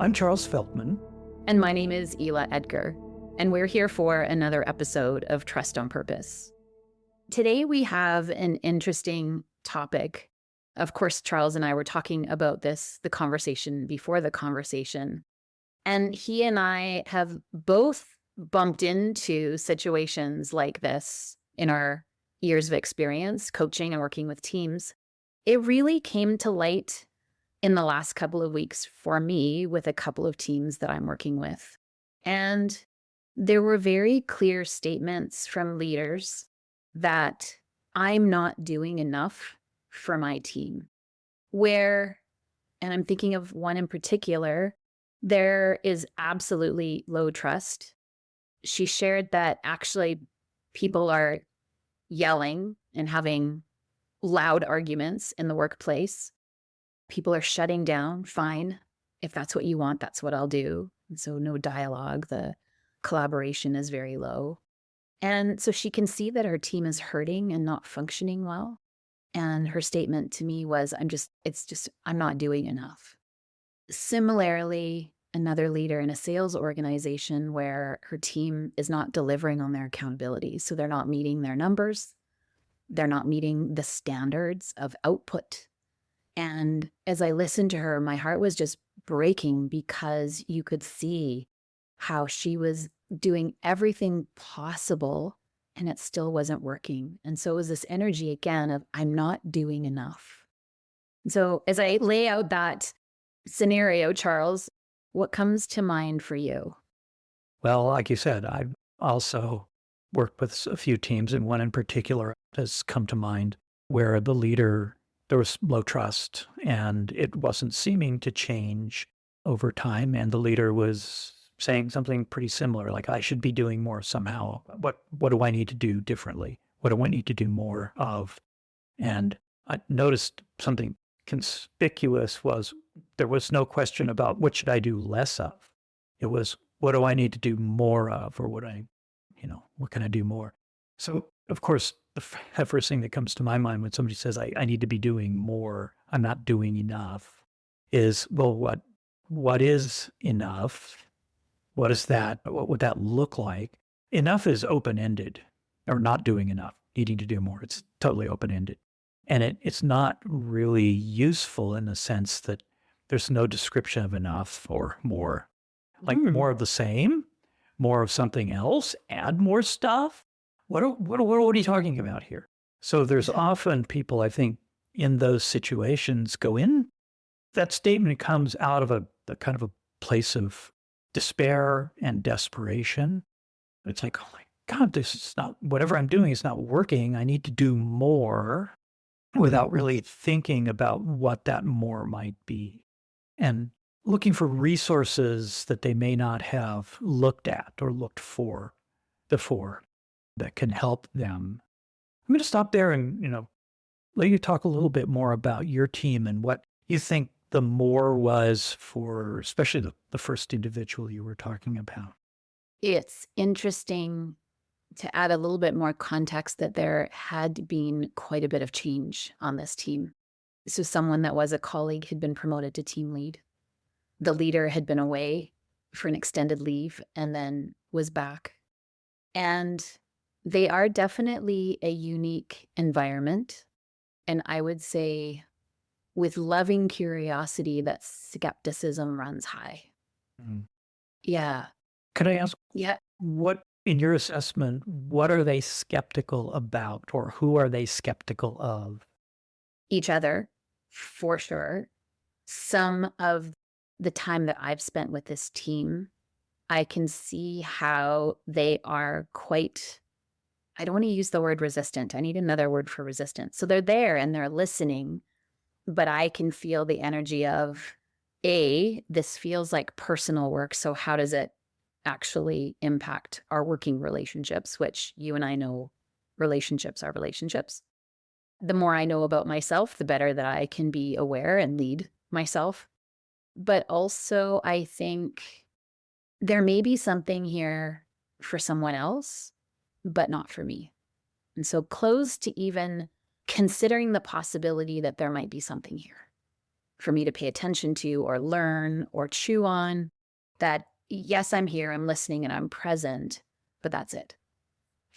I'm Charles Feldman. And my name is Ela Edgar, and we're here for another episode of Trust on Purpose. Today we have an interesting topic. Of course, Charles and I were talking about the conversation before the conversation, and he and I have both bumped into situations like this in our years of experience coaching and working with teams. It really came to light in the last couple of weeks for me with a couple of teams that I'm working with. And there were very clear statements from leaders that I'm not doing enough for my team. And I'm thinking of one in particular, there is absolutely low trust. She shared that actually people are yelling and having loud arguments in the workplace. People are shutting down. Fine. If that's what you want, that's what I'll do. And so no dialogue. The collaboration is very low. And so she can see that her team is hurting and not functioning well. And her statement to me was, I'm not doing enough. Similarly, another leader in a sales organization where her team is not delivering on their accountability. So they're not meeting their numbers. They're not meeting the standards of output. And as I listened to her, my heart was just breaking because you could see how she was doing everything possible and it still wasn't working. And so it was this energy again of I'm not doing enough. So as I lay out that scenario, Charles, what comes to mind for you? Well, like you said, I've also worked with a few teams, and one in particular has come to mind where the leader, there was low trust and it wasn't seeming to change over time. And the leader was saying something pretty similar, like, I should be doing more somehow. What do I need to do differently? What do I need to do more of? And I noticed something conspicuous was there was no question about what should I do less of. It was, what do I need to do more of? Or what can I do more? So, of course, the first thing that comes to my mind when somebody says, I need to be doing more, I'm not doing enough, is, well, what is enough? What is that? What would that look like? Enough is open-ended, or not doing enough, needing to do more. It's totally open-ended. And it's not really useful in the sense that there's no description of enough or more. Like more of the same, more of something else, add more stuff. What are you talking about here? So there's often people, I think, in those situations go in. That statement comes out of a kind of a place of despair and desperation. It's like, oh my God, this is not, whatever I'm doing is not working. I need to do more, without really thinking about what that more might be. And looking for resources that they may not have looked at or looked for before that can help them. I'm going to stop there and, let you talk a little bit more about your team and what you think the more was for, especially the first individual you were talking about. It's interesting to add a little bit more context that there had been quite a bit of change on this team. So someone that was a colleague had been promoted to team lead. The leader had been away for an extended leave and then was back. And they are definitely a unique environment. And I would say with loving curiosity, that skepticism runs high. Mm. Yeah. Could I ask, Yeah. what, in your assessment, what are they skeptical about, or who are they skeptical of? Each other, for sure. Some of the time that I've spent with this team, I can see how they are quite, I don't want to use the word resistant. I need another word for resistant. So they're there and they're listening, but I can feel the energy of, this feels like personal work. So how does it actually impact our working relationships, which you and I know relationships are relationships. The more I know about myself, the better that I can be aware and lead myself. But also, I think there may be something here for someone else, but not for me. And so close to even considering the possibility that there might be something here. for me to pay attention to or learn or chew on. That, yes, I'm here, I'm listening, and I'm present, but that's it.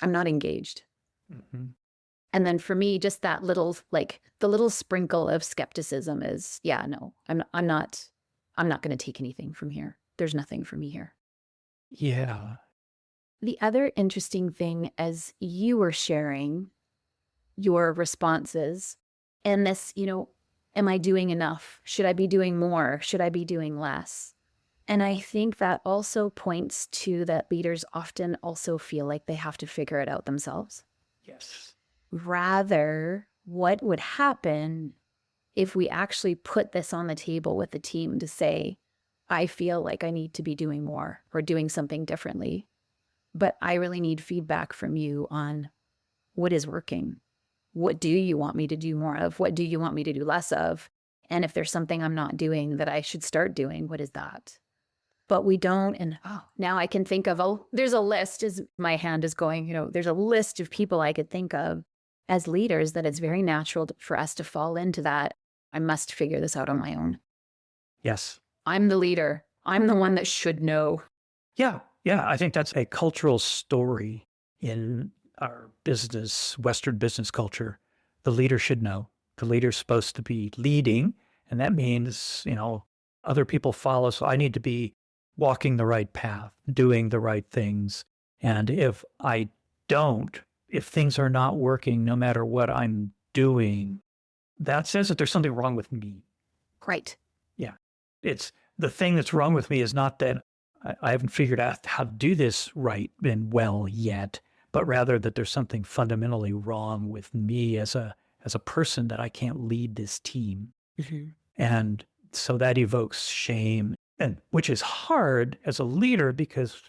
I'm not engaged. Mm-hmm. And then for me, just that little, like the little sprinkle of skepticism is, yeah, no, I'm not going to take anything from here. There's nothing for me here. Yeah. The other interesting thing, as you were sharing your responses and this, am I doing enough? Should I be doing more? Should I be doing less? And I think that also points to that leaders often also feel like they have to figure it out themselves. Yes. Rather, what would happen if we actually put this on the table with the team to say, I feel like I need to be doing more or doing something differently, but I really need feedback from you on what is working. What do you want me to do more of? What do you want me to do less of? And if there's something I'm not doing that I should start doing, what is that? But we don't. And now I can think of, there's a list as my hand is going, there's a list of people I could think of as leaders that it's very natural for us to fall into that. I must figure this out on my own. Yes. I'm the leader. I'm the one that should know. Yeah. Yeah. I think that's a cultural story in our business, Western business culture. The leader should know. The leader's supposed to be leading. And that means, other people follow. So I need to be walking the right path, doing the right things. And if I don't, if things are not working, no matter what I'm doing, that says that there's something wrong with me. Right. Yeah. It's the thing that's wrong with me is not that I haven't figured out how to do this right and well yet, but rather that there's something fundamentally wrong with me as a person that I can't lead this team. Mm-hmm. And so that evokes shame, and which is hard as a leader because,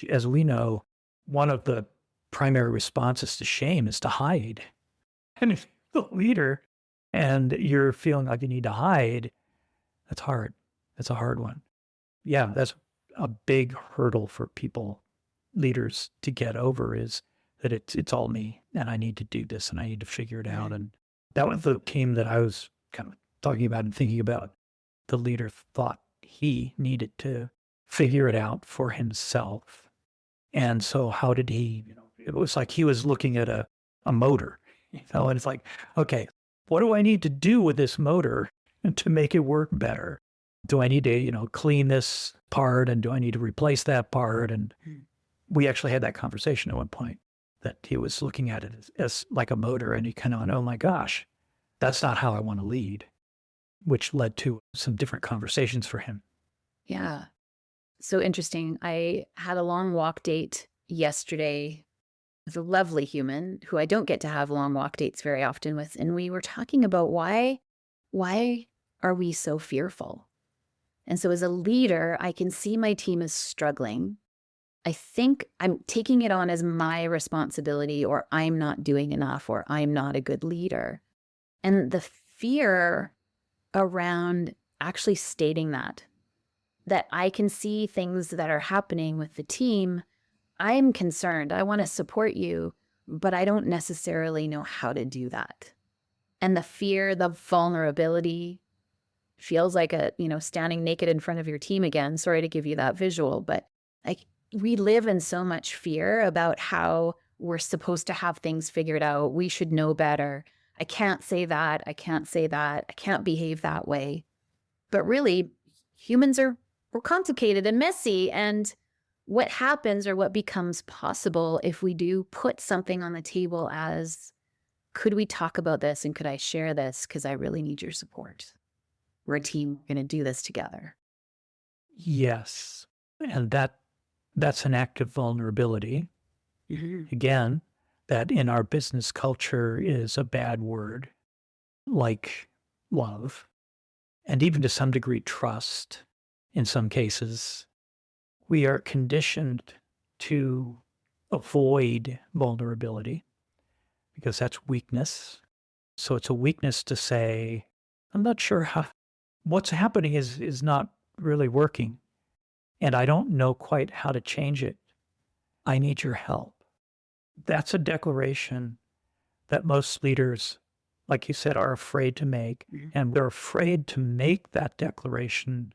as we know, one of the primary responses to shame is to hide. And if you're the leader and you're feeling like you need to hide, that's hard. That's a hard one. Yeah, that's a big hurdle for people, leaders, to get over, is that it's all me and I need to do this and I need to figure it out. And that was the team that I was kind of talking about and thinking about. The leader thought he needed to figure it out for himself. And so how did he, it was like he was looking at a motor, and it's like, okay, what do I need to do with this motor to make it work better? Do I need to, clean this part, and do I need to replace that part? And we actually had that conversation at one point, that he was looking at it as like a motor, and he kind of went, oh my gosh, that's not how I want to lead, which led to some different conversations for him. Yeah. So interesting. I had a long walk date yesterday with a lovely human who I don't get to have long walk dates very often with. And we were talking about why are we so fearful? And so as a leader, I can see my team is struggling. I think I'm taking it on as my responsibility, or I'm not doing enough, or I'm not a good leader. And the fear around actually stating that I can see things that are happening with the team. I'm concerned. I want to support you, but I don't necessarily know how to do that. And the fear, the vulnerability feels like standing naked in front of your team again. Sorry to give you that visual, but we live in so much fear about how we're supposed to have things figured out. We should know better. I can't say that. I can't say that. I can't behave that way. But really, humans we're complicated and messy. And what happens, or what becomes possible, if we do put something on the table as, could we talk about this, and could I share this? Because I really need your support. We're a team. We're going to do this together. Yes. And that's an act of vulnerability. Mm-hmm. Again, that in our business culture is a bad word, like love, and even to some degree trust. In some cases, we are conditioned to avoid vulnerability because that's weakness. So it's a weakness to say, I'm not sure what's happening is not really working, and I don't know quite how to change it. I need your help. That's a declaration that most leaders like you said, are afraid to make. Mhm. And they're afraid to make that declaration.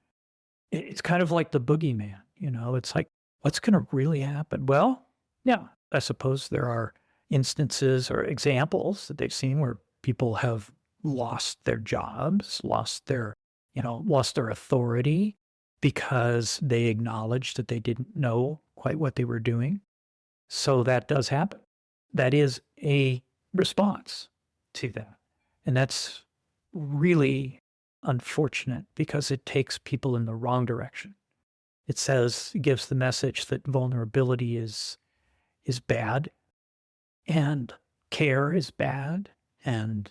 It's kind of like the boogeyman, it's like, what's going to really happen? Well, yeah, I suppose there are instances or examples that they've seen where people have lost their jobs, lost their authority because they acknowledged that they didn't know quite what they were doing. So that does happen. That is a response to that. And that's really unfortunate because it takes people in the wrong direction. It gives the message that vulnerability is bad and care is bad and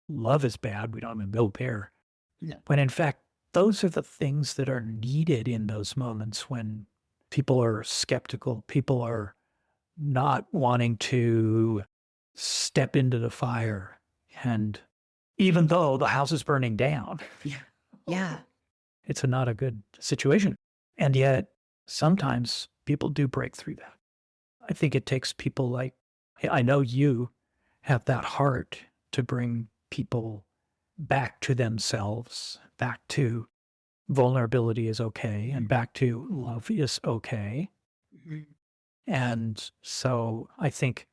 love is bad. We don't even build there. No. When in fact, those are the things that are needed in those moments when people are skeptical, people are not wanting to step into the fire. And even though the house is burning down, Yeah. Yeah. it's not a good situation. And yet, sometimes people do break through that. I think it takes people like, I know you have that heart to bring people back to themselves, back to vulnerability is okay, and back to love is okay. Mhm. And so I think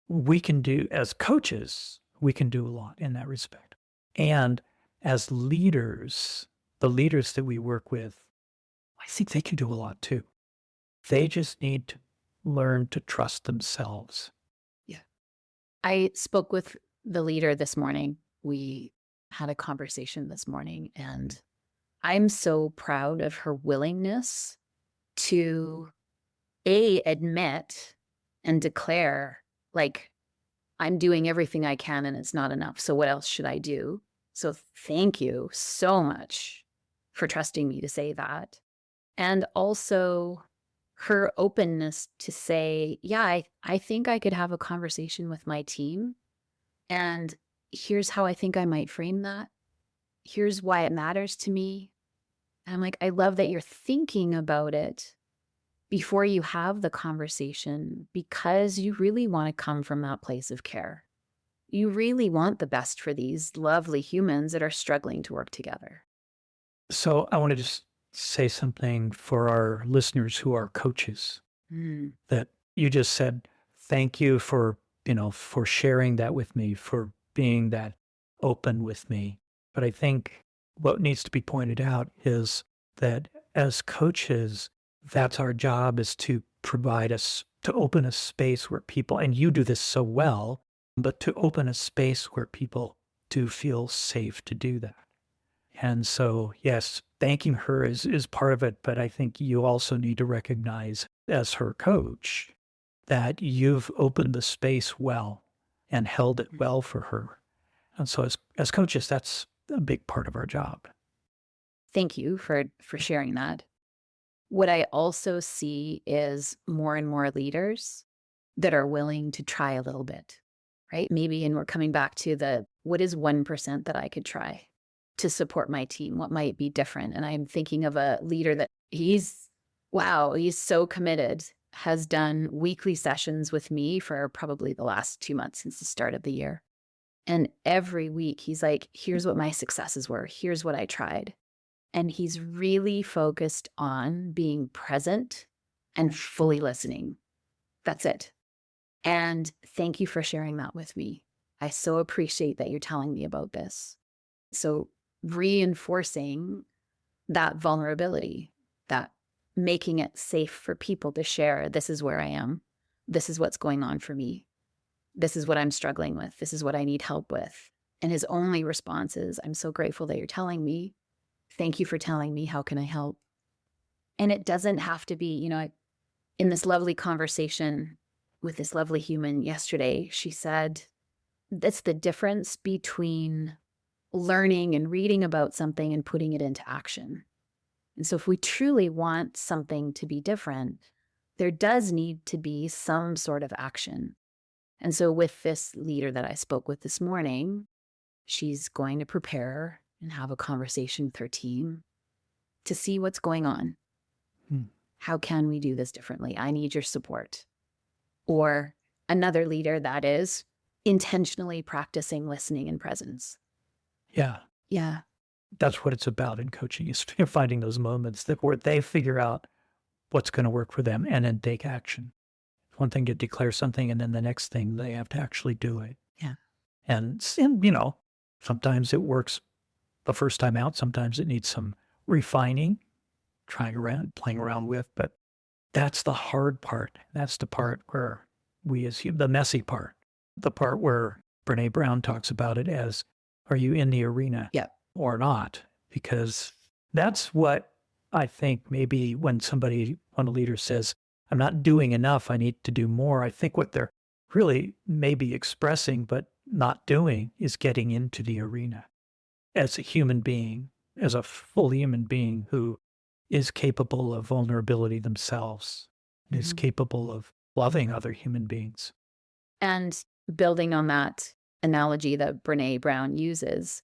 we can do, as coaches, we can do a lot in that respect. And as leaders, the leaders that we work with, I think they can do a lot too. They just need to learn to trust themselves. Yeah. I spoke with the leader this morning. We had a conversation this morning, and I'm so proud of her willingness to admit and declare, like, I'm doing everything I can and it's not enough. So what else should I do? So thank you so much for trusting me to say that. And also her openness to say, yeah, I think I could have a conversation with my team. And here's how I think I might frame that. Here's why it matters to me. And I'm like, I love that you're thinking about it before you have the conversation because you really want to come from that place of care. You really want the best for these lovely humans that are struggling to work together. So I want to just say something for our listeners who are coaches Mm. that you just said, thank you for sharing that with me, for being that open with me. But I think what needs to be pointed out is that as coaches, that's our job, is to provide us, to open a space where people, and you do this so well, but to open a space where people do feel safe to do that. And so, yes, thanking her is part of it, but I think you also need to recognize as her coach that you've opened the space well and held it well for her. And so as coaches, that's a big part of our job. Thank you for sharing that. What I also see is more and more leaders that are willing to try a little bit, right? Maybe, and we're coming back to what is 1% that I could try to support my team? What might be different? And I'm thinking of a leader that he's so committed, has done weekly sessions with me for probably the last 2 months since the start of the year. And every week he's like, here's what my successes were. Here's what I tried. And he's really focused on being present and fully listening. That's it. And thank you for sharing that with me. I so appreciate that you're telling me about this. So reinforcing that vulnerability, that making it safe for people to share, this is where I am. This is what's going on for me. This is what I'm struggling with. This is what I need help with. And his only response is, I'm so grateful that you're telling me. Thank you for telling me. How can I help? And it doesn't have to be, in this lovely conversation with this lovely human yesterday, she said, that's the difference between learning and reading about something and putting it into action. And so if we truly want something to be different, there does need to be some sort of action. And so with this leader that I spoke with this morning, she's going to prepare and have a conversation with her team to see what's going on. How can we do this differently? I need your support. Or another leader that is, intentionally practicing listening and presence. Yeah. Yeah. That's what it's about in coaching is finding those moments that where they figure out what's going to work for them and then take action. One thing to declare something and then the next thing they have to actually do it. Yeah. And sometimes it works the first time out. Sometimes it needs some refining, playing around with, but that's the hard part. That's the part where the messy part, the part where Brene Brown talks about it as, are you in the arena Yep. or not? Because that's what I think maybe when a leader says, I'm not doing enough, I need to do more. I think what they're really maybe expressing, but not doing is getting into the arena as a human being, as a full human being who is capable of vulnerability themselves, is capable of loving other human beings. And building on that analogy that Brene Brown uses,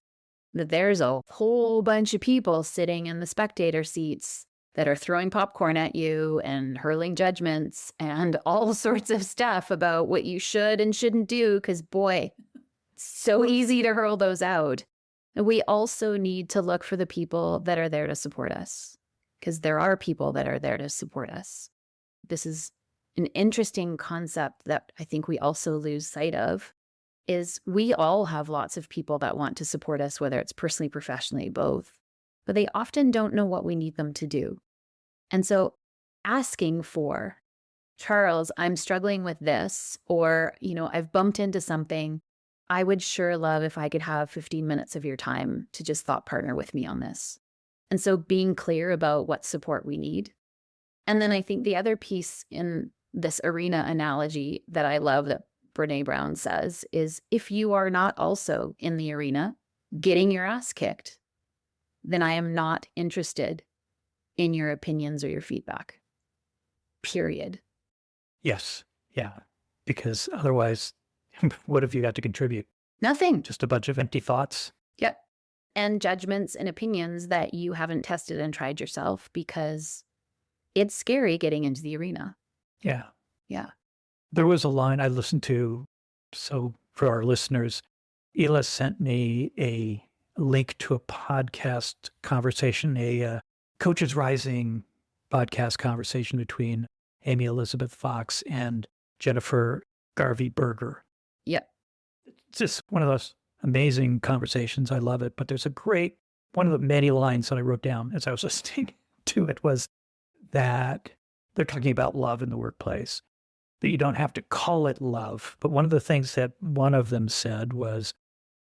that there's a whole bunch of people sitting in the spectator seats that are throwing popcorn at you and hurling judgments and all sorts of stuff about what you should and shouldn't do, because boy, it's so easy to hurl those out. And we also need to look for the people that are there to support us, because there are people that are there to support us. This is an interesting concept that I think we also lose sight of, is we all have lots of people that want to support us, whether it's personally, professionally, both, but they often don't know what we need them to do. And so asking for, Charles, I'm struggling with this, or, I've bumped into something. I would sure love if I could have 15 minutes of your time to just thought partner with me on this. And so being clear about what support we need. And then I think the other piece in this arena analogy that I love that Brene Brown says is, if you are not also in the arena getting your ass kicked, then I am not interested in your opinions or your feedback. Period. Yes. Yeah. Because otherwise, what have you got to contribute? Nothing. Just a bunch of empty thoughts. Yep. And judgments and opinions that you haven't tested and tried yourself, because it's scary getting into the arena. Yeah. Yeah. There was a line I listened to. So for our listeners, Ela sent me a link to a podcast conversation, a Coaches Rising podcast conversation between Amy Elizabeth Fox and Jennifer Garvey Berger. Yep. It's just one of those amazing conversations. I love it. But there's one of the many lines that I wrote down as I was listening to it was that they're talking about love in the workplace, that you don't have to call it love. But one of the things that one of them said was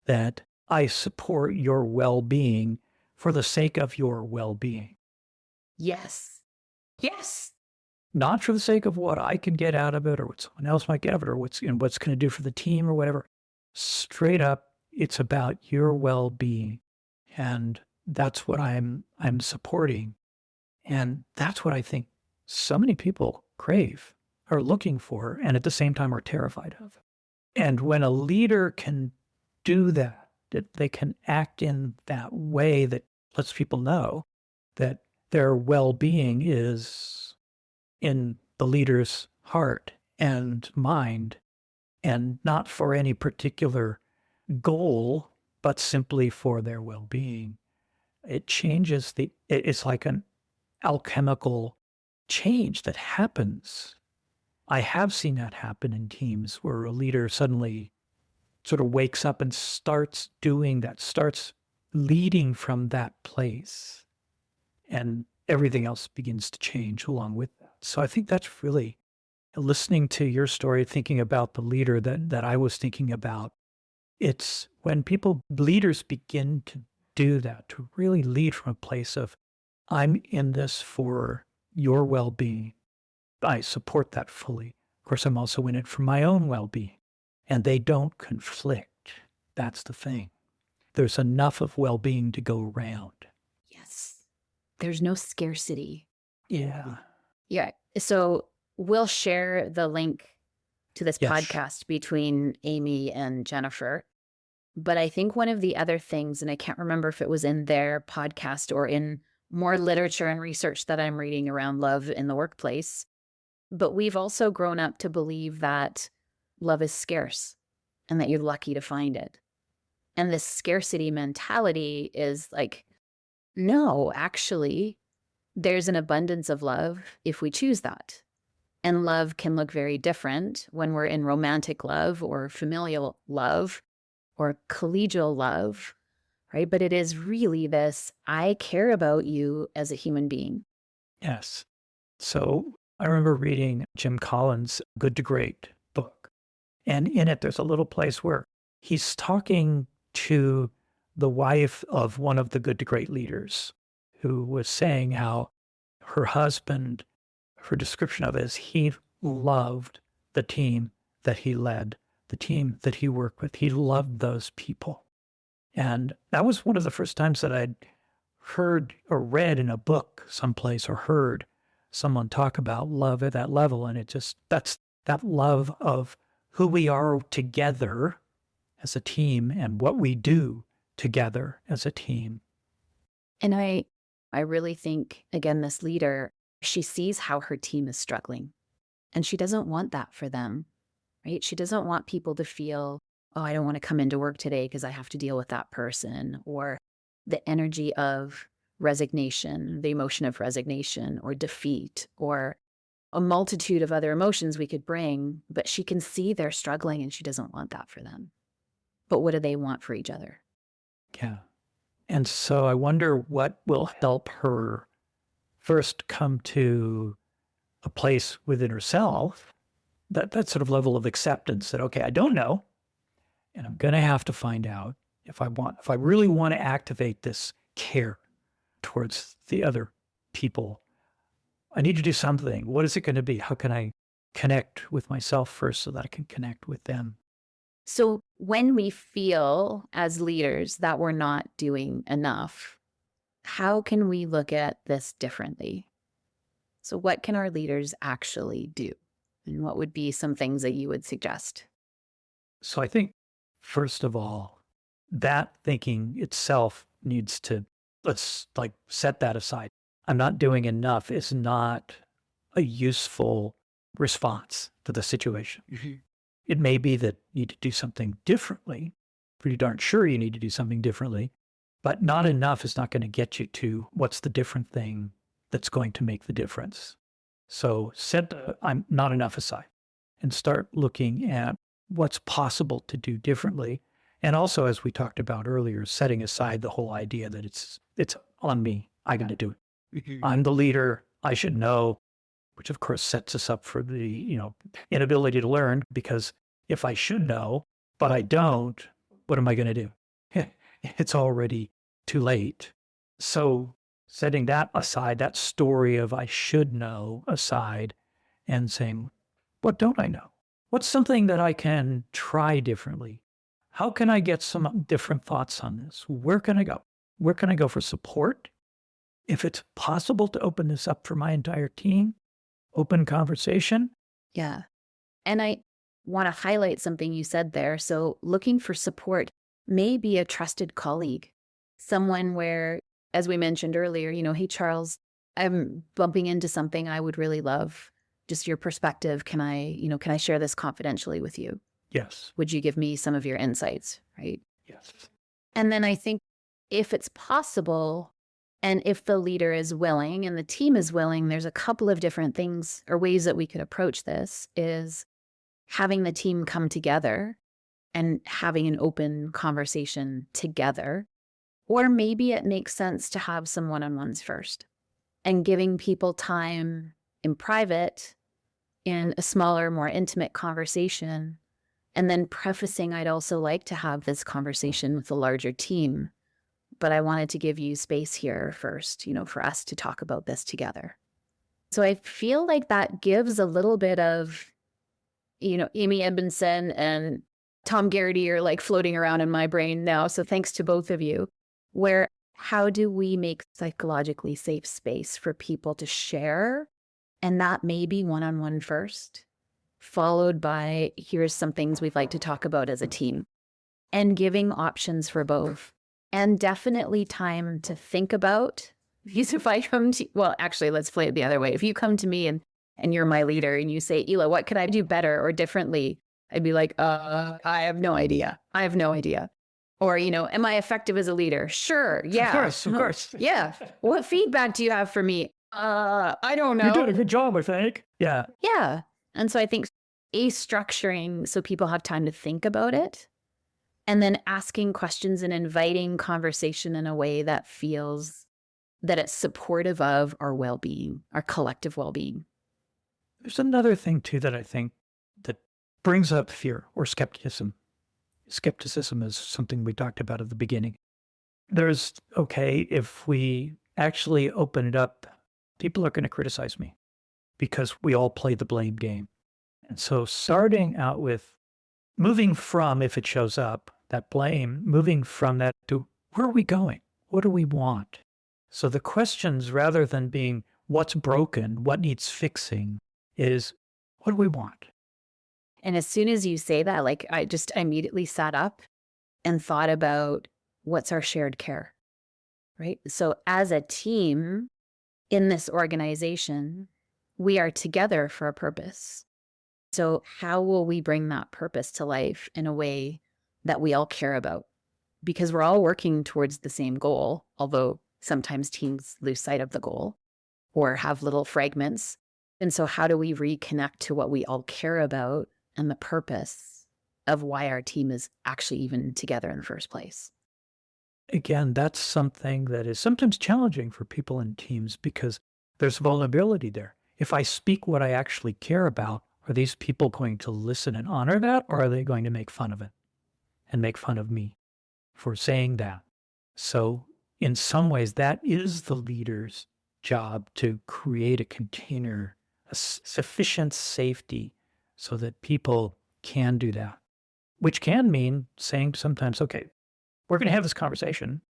that I support your well-being for the sake of your well-being. Yes. Yes. Not for the sake of what I can get out of it or what someone else might get out of it or what's going to do for the team or whatever. Straight up, it's about your well-being. And that's what I'm supporting. And that's what I think so many people crave, are looking for, and at the same time are terrified of. And when a leader can do that they can act in that way that lets people know that their well-being is in the leader's heart and mind, and not for any particular goal, but simply for their well-being. It changes it's like an alchemical change that happens. I have seen that happen in teams where a leader suddenly sort of wakes up and starts doing that, starts leading from that place, and everything else begins to change along with that. So I think that's really, listening to your story, thinking about the leader that I was thinking about, it's when leaders begin to do that, to really lead from a place of, I'm in this for your well-being. I support that fully. Of course, I'm also in it for my own well-being. And they don't conflict. That's the thing. There's enough of well-being to go around. Yes. There's no scarcity. Yeah. Yeah. So we'll share the link to this Yes. podcast between Amy and Jennifer. But I think one of the other things, and I can't remember if it was in their podcast or in more literature and research that I'm reading around love in the workplace, but we've also grown up to believe that love is scarce. and that you're lucky to find it. And this scarcity mentality is like, no, actually, there's an abundance of love if we choose that. And love can look very different when we're in romantic love or familial love or collegial love, right? But it is really this, I care about you as a human being. Yes. So I remember reading Jim Collins' Good to Great book. And in it, there's a little place where he's talking to the wife of one of the Good to Great leaders who was saying how her husband, her description of it is he loved the team that he led, the team that he worked with. He loved those people. And that was one of the first times that I'd heard or read in a book someplace or heard someone talk about love at that level. And it just, that's that love of who we are together as a team and what we do together as a team. And I really think, again, this leader, she sees how her team is struggling and she doesn't want that for them, right? She doesn't want people to feel, oh, I don't want to come into work today because I have to deal with that person, or the energy of resignation, the emotion of resignation or defeat, or a multitude of other emotions we could bring, but she can see they're struggling and she doesn't want that for them. But what do they want for each other? Yeah. And so I wonder what will help her first come to a place within herself, that sort of level of acceptance that, okay, I don't know, and I'm going to have to find out if I really want to activate this care towards the other people. I need to do something. What is it going to be? How can I connect with myself first so that I can connect with them? So when we feel as leaders that we're not doing enough, how can we look at this differently? So what can our leaders actually do? And what would be some things that you would suggest? So I think, first of all, that thinking itself needs to, let's like set that aside. I'm not doing enough is not a useful response to the situation. It may be that you need to do something differently. Pretty darn sure you need to do something differently, but not enough is not going to get you to what's the different thing that's going to make the difference. So set I'm not enough aside and start looking at what's possible to do differently. And also, as we talked about earlier, setting aside the whole idea that it's on me. I got to do it. I'm the leader. I should know, which of course sets us up for the, inability to learn, because if I should know, but I don't, what am I going to do? It's already too late. So setting that aside, that story of I should know aside, and saying, what don't I know? What's something that I can try differently? How can I get some different thoughts on this? Where can I go? Where can I go for support? If it's possible to open this up for my entire team, open conversation. Yeah. And I want to highlight something you said there. So looking for support may be a trusted colleague, someone where, as we mentioned earlier, hey, Charles, I'm bumping into something I would really love. Just your perspective. Can I share this confidentially with you? Yes. Would you give me some of your insights? Right. Yes. And then I think if it's possible, and if the leader is willing and the team is willing, there's a couple of different things or ways that we could approach this, is having the team come together and having an open conversation together. Or maybe it makes sense to have some one-on-ones first and giving people time in private in a smaller, more intimate conversation. And then prefacing, I'd also like to have this conversation with a larger team, but I wanted to give you space here first, for us to talk about this together. So I feel like that gives a little bit of, Amy Edmondson and Tom Garrity are like floating around in my brain now. So thanks to both of you, where how do we make psychologically safe space for people to share? And that may be one-on-one first, followed by here's some things we'd like to talk about as a team, and giving options for both. And definitely time to think about, because if I come to, well, actually, let's play it the other way. If you come to me and you're my leader and you say, Ela, what could I do better or differently? I'd be like, I have no idea. I have no idea. Or, am I effective as a leader? Sure. Yeah. Of course. Yeah. What feedback do you have for me? I don't know. You're doing a good job, I think. Yeah. Yeah. And so I think structuring so people have time to think about it, and then asking questions and inviting conversation in a way that feels that it's supportive of our well-being, our collective well-being. There's another thing too that I think that brings up fear or skepticism. Skepticism is something we talked about at the beginning. There's, okay, if we actually open it up, people are going to criticize me because we all play the blame game. And so starting out with moving from, if it shows up, that blame, moving from that to where are we going? What do we want? So the questions, rather than being what's broken, what needs fixing, is what do we want? And as soon as you say that, like, I just immediately sat up and thought about what's our shared care, right? So as a team in this organization, we are together for a purpose. So how will we bring that purpose to life in a way that we all care about? Because we're all working towards the same goal, although sometimes teams lose sight of the goal or have little fragments. And so how do we reconnect to what we all care about and the purpose of why our team is actually even together in the first place? Again, that's something that is sometimes challenging for people in teams because there's vulnerability there. If I speak what I actually care about, are these people going to listen and honor that, or are they going to make fun of it and make fun of me for saying that? So in some ways, that is the leader's job, to create a container, a sufficient safety so that people can do that, which can mean saying sometimes, okay, we're going to have this conversation.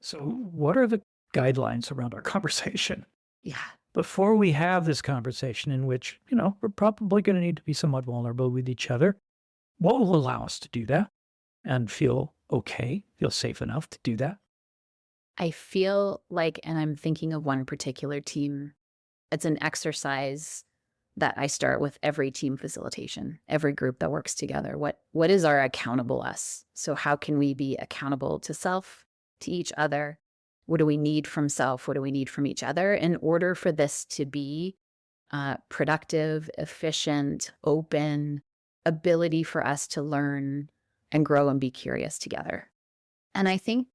So what are the guidelines around our conversation? Yeah. Before we have this conversation in which, we're probably going to need to be somewhat vulnerable with each other, what will allow us to do that and feel okay, feel safe enough to do that? I feel like, and I'm thinking of one particular team, it's an exercise that I start with every team facilitation, every group that works together. What is our accountable us? So how can we be accountable to self, to each other? What do we need from self? What do we need from each other in order for this to be productive, efficient, open, ability for us to learn and grow and be curious together? And I think,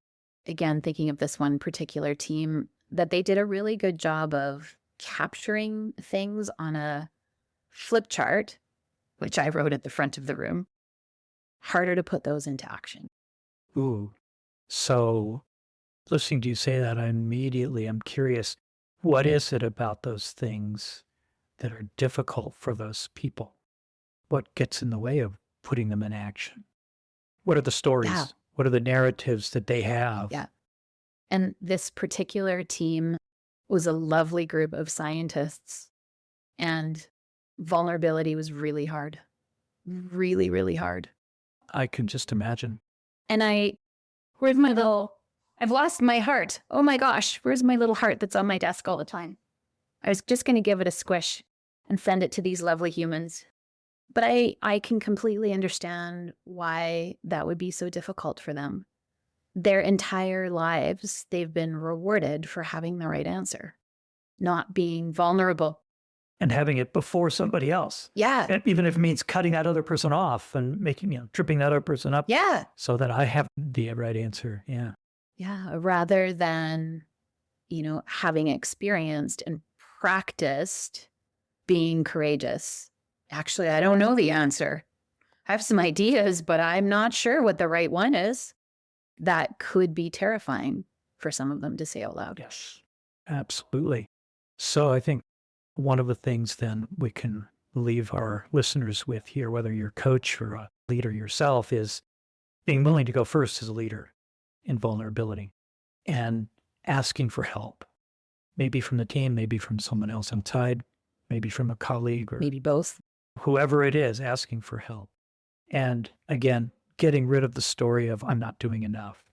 again, thinking of this one particular team, that they did a really good job of capturing things on a flip chart, which I wrote at the front of the room. Harder to put those into action. Ooh. So listening to you say that, I'm curious, what is it about those things that are difficult for those people? What gets in the way of putting them in action? What are the stories? Yeah. What are the narratives that they have? Yeah. And this particular team was a lovely group of scientists, and vulnerability was really hard. Really, really hard. I can just imagine. And I've lost my heart. Oh my gosh, where's my little heart that's on my desk all the time? I was just going to give it a squish and send it to these lovely humans. But I can completely understand why that would be so difficult for them. Their entire lives, they've been rewarded for having the right answer, not being vulnerable. And having it before somebody else. Yeah. Even if it means cutting that other person off and tripping that other person up. Yeah. So that I have the right answer. Yeah. Yeah. Rather than, having experienced and practiced being courageous. Actually, I don't know the answer. I have some ideas, but I'm not sure what the right one is. That could be terrifying for some of them to say out loud. Yes, absolutely. So I think one of the things then we can leave our listeners with here, whether you're a coach or a leader yourself, is being willing to go first as a leader in vulnerability and asking for help, maybe from the team, maybe from someone else outside, maybe from a colleague or maybe both. Whoever it is, asking for help. And again, getting rid of the story of I'm not doing enough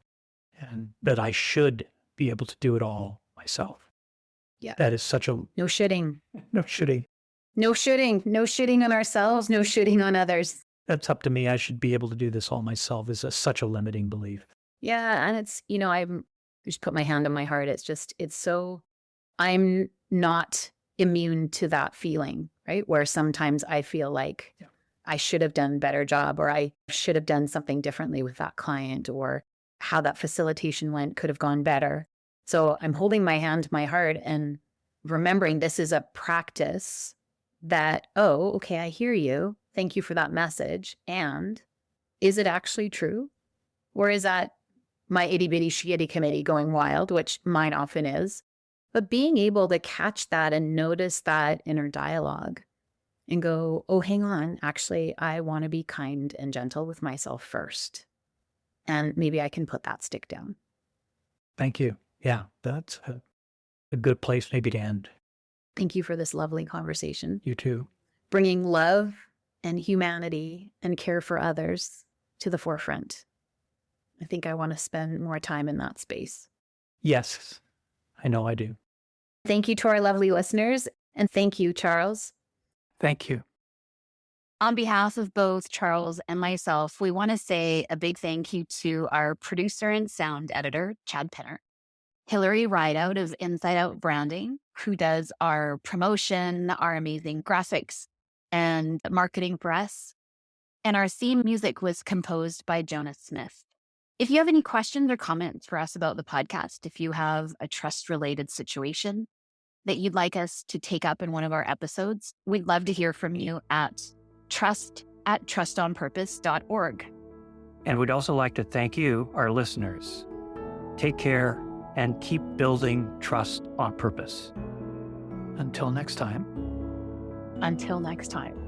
and that I should be able to do it all myself. Yeah. That is such a... No shitting. No shitting. No shitting. No shitting on ourselves. No shitting on others. That's up to me. I should be able to do this all myself is such a limiting belief. Yeah. And it's, I'm just put my hand on my heart. I'm not immune to that feeling, right? Where sometimes I feel like Yeah. I should have done a better job, or I should have done something differently with that client, or how that facilitation went could have gone better. So I'm holding my hand to my heart and remembering this is a practice that, oh, okay, I hear you. Thank you for that message. And is it actually true? Or is that my itty bitty shitty committee going wild, which mine often is? But being able to catch that and notice that inner dialogue and go, oh, hang on, actually, I want to be kind and gentle with myself first. And maybe I can put that stick down. Thank you. Yeah, that's a good place maybe to end. Thank you for this lovely conversation. You too. Bringing love and humanity and care for others to the forefront. I think I want to spend more time in that space. Yes, I know I do. Thank you to our lovely listeners. And thank you, Charles. Thank you. On behalf of both Charles and myself, we want to say a big thank you to our producer and sound editor, Chad Pinner, Hillary Rideout of Inside Out Branding, who does our promotion, our amazing graphics, and marketing for us. And our theme music was composed by Jonas Smith. If you have any questions or comments for us about the podcast, if you have a trust-related situation that you'd like us to take up in one of our episodes, we'd love to hear from you at trust@trustonpurpose.org. And we'd also like to thank you, our listeners. Take care and keep building trust on purpose. Until next time. Until next time.